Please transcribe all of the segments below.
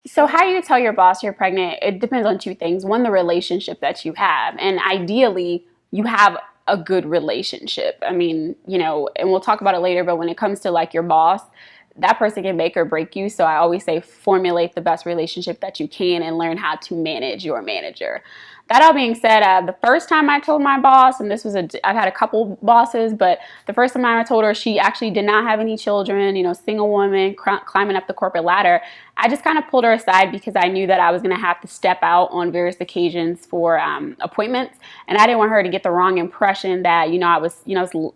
So how you tell your boss you're pregnant, it depends on two things. One, the relationship that you have, and ideally you have a good relationship. I mean, and we'll talk about it later, but when it comes to like your boss, that person can make or break you. So I always say formulate the best relationship that you can and learn how to manage your manager. That all being said, the first time I told my boss, and I've had a couple bosses, but the first time I told her, she actually did not have any children, single woman, climbing up the corporate ladder. I just kind of pulled her aside because I knew that I was going to have to step out on various occasions for appointments, and I didn't want her to get the wrong impression that I was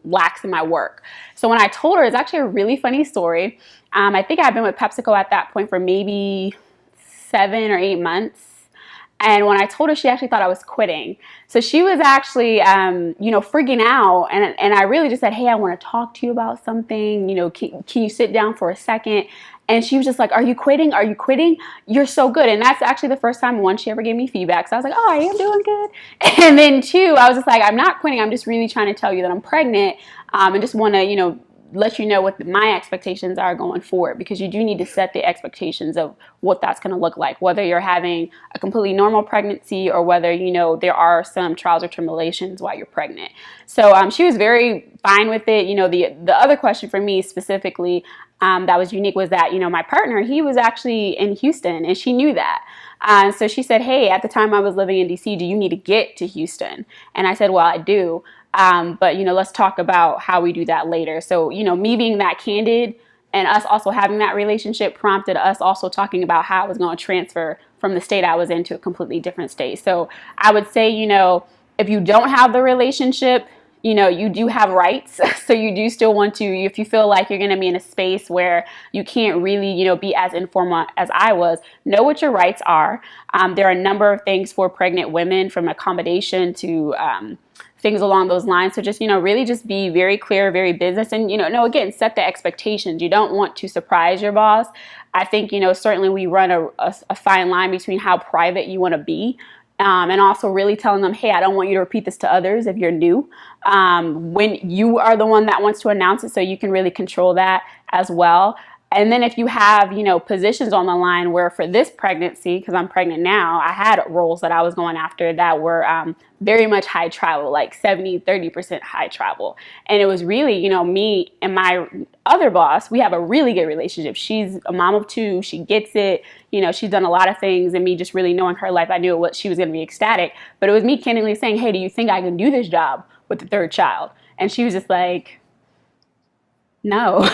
lax in my work. So when I told her, it's actually a really funny story. I think I'd been with PepsiCo at that point for maybe 7 or 8 months. And when I told her, she actually thought I was quitting. So she was actually, freaking out. And I really just said, hey, I want to talk to you about something. Can you sit down for a second? And she was just like, are you quitting? Are you quitting? You're so good. And that's actually the first time, one, she ever gave me feedback. So I was like, oh, I am doing good. And then two, I was just like, I'm not quitting. I'm just really trying to tell you that I'm pregnant, and just want to, let you know what my expectations are going forward, because you do need to set the expectations of what that's going to look like, whether you're having a completely normal pregnancy or whether, there are some trials or tribulations while you're pregnant. So she was very fine with it. The other question for me specifically that was unique was that, my partner, he was actually in Houston and she knew that. So she said, hey, at the time I was living in DC, do you need to get to Houston? And I said, well, I do. But, let's talk about how we do that later. So, me being that candid and us also having that relationship prompted us also talking about how I was going to transfer from the state I was in to a completely different state. So I would say, if you don't have the relationship, you do have rights. So you do still want to, if you feel like you're going to be in a space where you can't really, be as informal as I was, know what your rights are. There are a number of things for pregnant women, from accommodation to things along those lines. So just, really just be very clear, very business, and, again, set the expectations. You don't want to surprise your boss. I think, certainly we run a fine line between how private you want to be, and also really telling them, hey, I don't want you to repeat this to others if you're new, when you are the one that wants to announce it, so you can really control that as well. And then if you have, positions on the line where for this pregnancy, because I'm pregnant now, I had roles that I was going after that were very much high travel, like 30% high travel. And it was really, me and my other boss, we have a really good relationship. She's a mom of two. She gets it. She's done a lot of things, and me just really knowing her life, I knew what she was going to be ecstatic. But it was me candidly saying, hey, do you think I can do this job with the third child? And she was just like, no.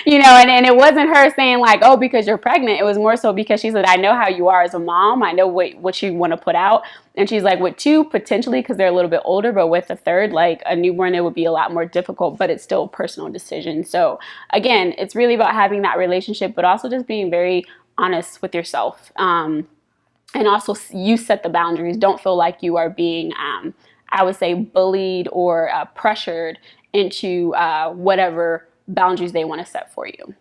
And it wasn't her saying like, oh, because you're pregnant. It was more so because she said, I know how you are as a mom. I know what you want to put out. And she's like, with two, potentially, because they're a little bit older, but with a third, like a newborn, it would be a lot more difficult, but it's still a personal decision. So again, it's really about having that relationship, but also just being very honest with yourself. And also you set the boundaries. Don't feel like you are being, I would say, bullied or pressured into whatever boundaries they want to set for you.